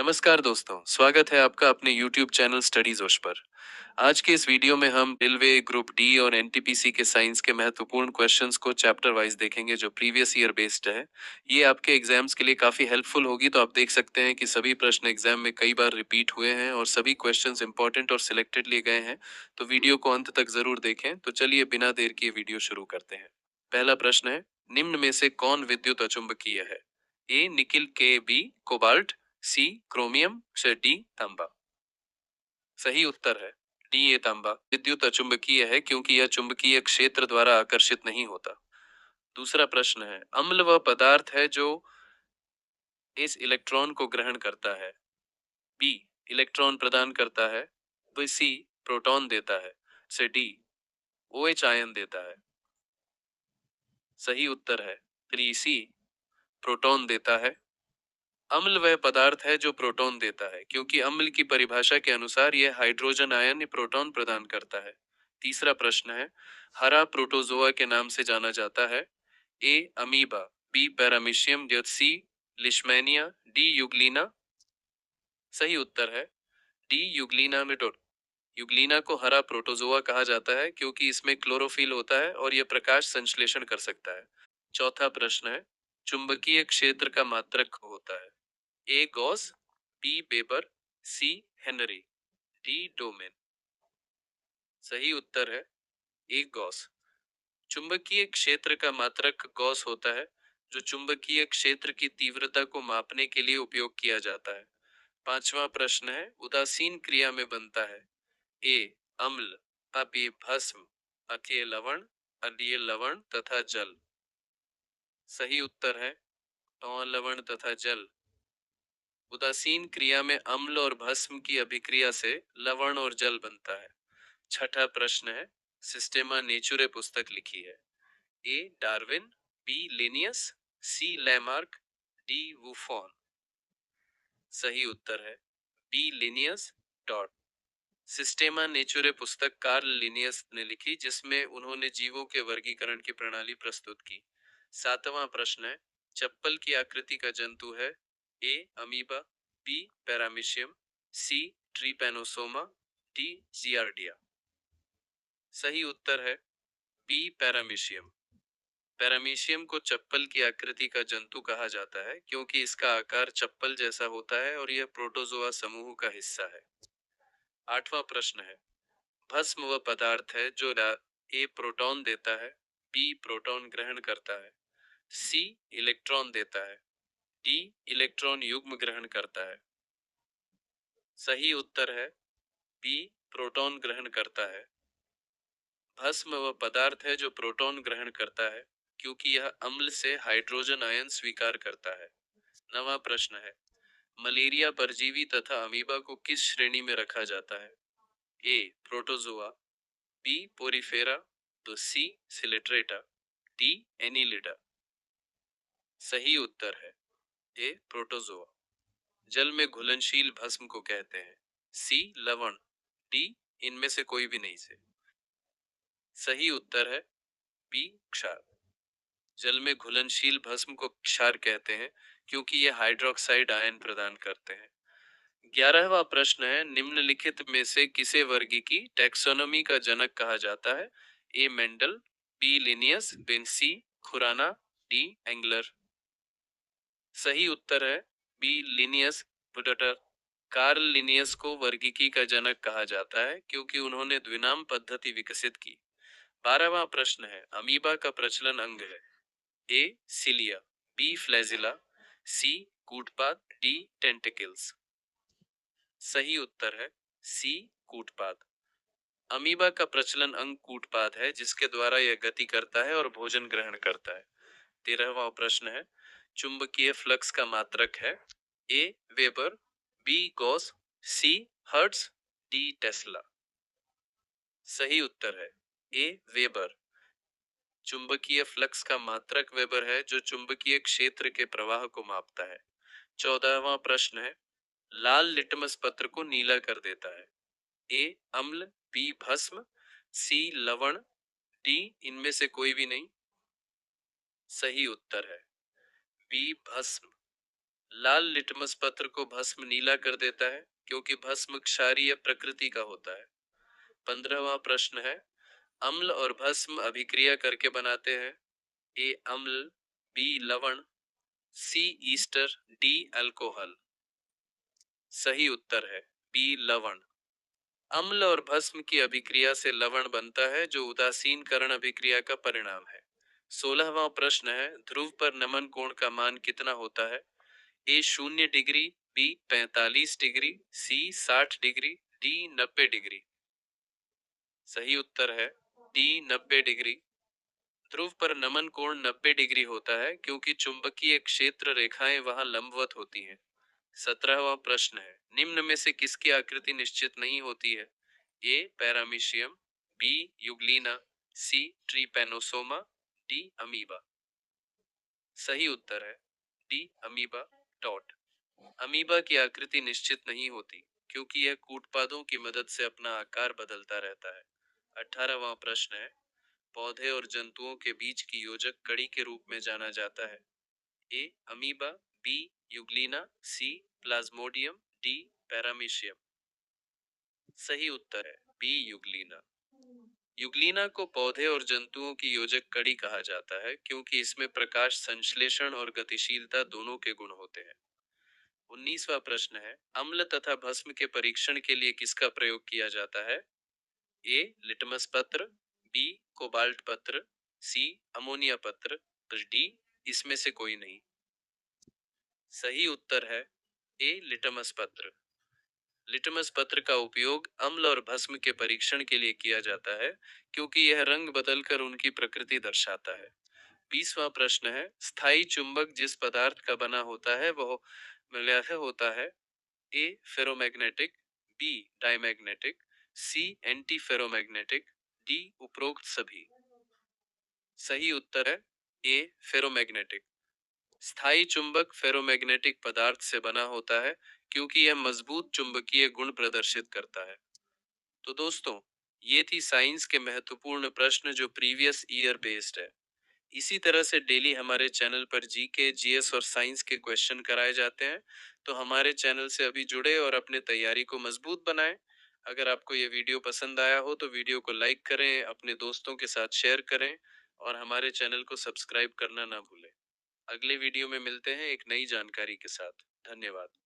नमस्कार दोस्तों, स्वागत है आपका अपने YouTube चैनल स्टडी जोश पर। आज के इस वीडियो में हम रेलवे ग्रुप डी और एनटीपीसी के साइंस के महत्वपूर्ण क्वेश्चंस को चैप्टर वाइज देखेंगे जो प्रीवियस ईयर बेस्ड है। ये आपके एग्जाम्स के लिए काफी हेल्पफुल होगी। तो आप देख सकते हैं कि सभी प्रश्न एग्जाम में कई बार रिपीट हुए हैं और सभी क्वेश्चंस इंपॉर्टेंट और सिलेक्टेड लिए गए हैं। तो वीडियो को अंत तक जरूर देखें। तो चलिए बिना देर किए वीडियो शुरू करते हैं। पहला प्रश्न है, निम्न में से कौन विद्युत अचुंबकीय है? ए निकिल, के बी कोबाल्ट, सी क्रोमियम से डी तांबा। सही उत्तर है डी, ये तांबा विद्युत अचुंबकीय है क्योंकि यह चुंबकीय क्षेत्र द्वारा आकर्षित नहीं होता। दूसरा प्रश्न है, अम्ल वह पदार्थ है जो इस इलेक्ट्रॉन को ग्रहण करता है? बी इलेक्ट्रॉन प्रदान करता है, बी सी प्रोटॉन देता है, से डी ओएच आयन देता है। सही उत्तर है थ्री सी प्रोटॉन देता है। अम्ल वह पदार्थ है जो प्रोटॉन देता है क्योंकि अम्ल की परिभाषा के अनुसार यह हाइड्रोजन आयन प्रोटॉन प्रदान करता है। तीसरा प्रश्न है, हरा प्रोटोजोआ के नाम से जाना जाता है? ए अमीबा, बी पैरामीशियम, सी लिशमैनिया, डी युगलीना। सही उत्तर है डी युगलीना मिडोट। युगलीना को हरा प्रोटोजोआ कहा जाता है क्योंकि इसमें क्लोरोफिल होता है और यह प्रकाश संश्लेषण कर सकता है। चौथा प्रश्न है, चुंबकीय क्षेत्र का मात्रक होता है? ए गॉस, बी वेबर, सी हेनरी, डी डोमेन। सही उत्तर है ए गॉस। चुंबकीय क्षेत्र का मात्रक गॉस होता है जो चुंबकीय क्षेत्र की तीव्रता को मापने के लिए उपयोग किया जाता है। पांचवा प्रश्न है, उदासीन क्रिया में बनता है? ए अम्ल, बी भस्म, के लवण, डी लवण तथा जल। सही उत्तर है लवण तथा जल। उदासीन क्रिया में अम्ल और भस्म की अभिक्रिया से लवण और जल बनता है। छठा प्रश्न है, सिस्टेमा नेचुरे पुस्तक लिखी है? ए डार्विन, बी लिनियस, सी लैमार्क, डी वुफॉन। सही उत्तर है बी लिनियस डॉट। सिस्टेमा नेचुरे पुस्तक कार्ल लिनियस ने लिखी जिसमें उन्होंने जीवों के वर्गीकरण की प्रणाली प्रस्तुत की। सातवां प्रश्न है, चप्पल की आकृति का जंतु है? ए अमीबा, बी पैरामीशियम, सी ट्रीपैनोसोमा, डी जियार्डिया। सही उत्तर है बी पैरामीशियम। पैरामीशियम को चप्पल की आकृति का जंतु कहा जाता है क्योंकि इसका आकार चप्पल जैसा होता है और यह प्रोटोजोआ समूह का हिस्सा है। आठवां प्रश्न है, भस्म वह पदार्थ है जो ए प्रोटॉन देता है, बी प्रोटॉन ग्रहण करता है, सी इलेक्ट्रॉन देता है, डी इलेक्ट्रॉन युग्म ग्रहण करता है। सही उत्तर है बी प्रोटॉन ग्रहण करता है। भस्म वह पदार्थ है जो प्रोटॉन ग्रहण करता है क्योंकि यह अम्ल से हाइड्रोजन आयन स्वीकार करता है। नवा प्रश्न है, मलेरिया परजीवी तथा अमीबा को किस श्रेणी में रखा जाता है? ए प्रोटोजोआ, बी पोरिफेरा, तो सी सिलिट्रेटा, डी एनिलिडा। सही उत्तर है ए प्रोटोजोआ। जल में घुलनशील भस्म को कहते हैं? सी लवण, डी इनमें से कोई भी नहीं से। सही उत्तर है बी क्षार। जल में घुलनशील भस्म को क्षार कहते हैं क्योंकि ये हाइड्रोक्साइड आयन प्रदान करते हैं। 11वां प्रश्न है, निम्नलिखित में से किसे वर्गीकी टैक्सोनॉमी का जनक कहा जाता है? ए मेंडल, बी लिनियस, सी खुराना, डी एंगलर। सही उत्तर है बी लिनियस बुडटर। कार्ल लिनियस को वर्गीकी का जनक कहा जाता है क्योंकि उन्होंने द्विनाम पद्धति विकसित की। 12वां प्रश्न है, अमीबा का प्रचलन अंग है? ए सिलिया, बी फ्लैजिला, सी कूटपाद, डी टेंटिकल्स। सही उत्तर है सी कूटपाद। अमीबा का प्रचलन अंग कूटपाद है जिसके द्वारा यह गति करता है और भोजन ग्रहण करता है। 13वां प्रश्न है, चुंबकीय फ्लक्स का मात्रक है? ए वेबर, बी गॉस, सी हर्ट्ज, डी टेस्ला। सही उत्तर है ए वेबर। चुंबकीय फ्लक्स का मात्रक वेबर है जो चुंबकीय क्षेत्र के प्रवाह को मापता है। 14वां प्रश्न है, लाल लिटमस पत्र को नीला कर देता है? ए अम्ल, बी भस्म, सी लवण, डी इनमें से कोई भी नहीं। सही उत्तर है बी भस्म। लाल लिटमस पत्र को भस्म नीला कर देता है क्योंकि भस्म क्षारीय प्रकृति का होता है। 15वां प्रश्न है, अम्ल और भस्म अभिक्रिया करके बनाते हैं। ए अम्ल, बी लवण, सी ईस्टर, डी अल्कोहल। सही उत्तर है बी लवण। अम्ल और भस्म की अभिक्रिया से लवण बनता है जो उदासीनकरण अभिक्रिया का परिणाम है। 16वां प्रश्न है, ध्रुव पर नमन कोण का मान कितना होता है। ए 0 डिग्री, बी 45 डिग्री, सी 60 डिग्री, डी 90 डिग्री। सही उत्तर है डी 90 डिग्री। ध्रुव पर नमन कोण 90 डिग्री होता है क्योंकि चुंबकीय क्षेत्र रेखाएं वहां लंबवत होती हैं। 17वां प्रश्न है, निम्न में से किसकी आकृति निश्चित नहीं होती है। ए पैरामीशियम, बी युग्लिना, सी ट्रीपैनोसोमा, डी अमीबा। सही उत्तर है डी अमीबा डॉट। अमीबा की आकृति निश्चित नहीं होती क्योंकि यह कूटपादों की मदद से अपना आकार बदलता रहता है। 18वां प्रश्न है, पौधे और जंतुओं के बीच की योजक कड़ी के रूप में जाना जाता है। ए अमीबा, बी युग्लिना, सी प्लाज्मोडियम, डी पैरामीशियम। सही उत्तर है बी युग्लिना। युग्लिना को पौधे और जंतुओं की योजक कड़ी कहा जाता है क्योंकि इसमें प्रकाश संश्लेषण और गतिशीलता दोनों के गुण होते हैं। 19वां प्रश्न है, अम्ल तथा भस्म के परीक्षण के लिए किसका प्रयोग किया जाता है। ए लिटमस पत्र, बी कोबाल्ट पत्र, सी अमोनिया पत्र, डी इसमें से कोई नहीं। सही उत्तर है ए लिटमस पत्र। लिटमस पत्र का उपयोग अम्ल और भस्म के परीक्षण के लिए किया जाता है क्योंकि यह रंग बदलकर उनकी प्रकृति दर्शाता है। 20वां प्रश्न है, स्थायी चुंबक जिस पदार्थ का बना होता है वह मलयाह होता है। A ferromagnetic, B diamagnetic, C anti ferromagnetic, D उपरोक्त सभी। सही उत्तर है ए फेरोमैग्नेटिक। स्थायी चुंबक फेरोमैग्नेटिक पदार्थ से बना होता है क्योंकि यह मजबूत चुंबकीय गुण प्रदर्शित करता है। तो दोस्तों, ये थी साइंस के महत्वपूर्ण प्रश्न जो प्रीवियस ईयर बेस्ड है। इसी तरह से डेली हमारे चैनल पर जीके, जीएस और साइंस के क्वेश्चन कराए जाते हैं। तो हमारे चैनल से अभी जुड़े और अपने तैयारी को मजबूत बनाएं। अगर आपको ये वीडियो पसंद आया हो तो वीडियो को लाइक करें, अपने दोस्तों के साथ शेयर करें और हमारे चैनल को सब्सक्राइब करना ना भूलें। अगले वीडियो में मिलते हैं एक नई जानकारी के साथ। धन्यवाद।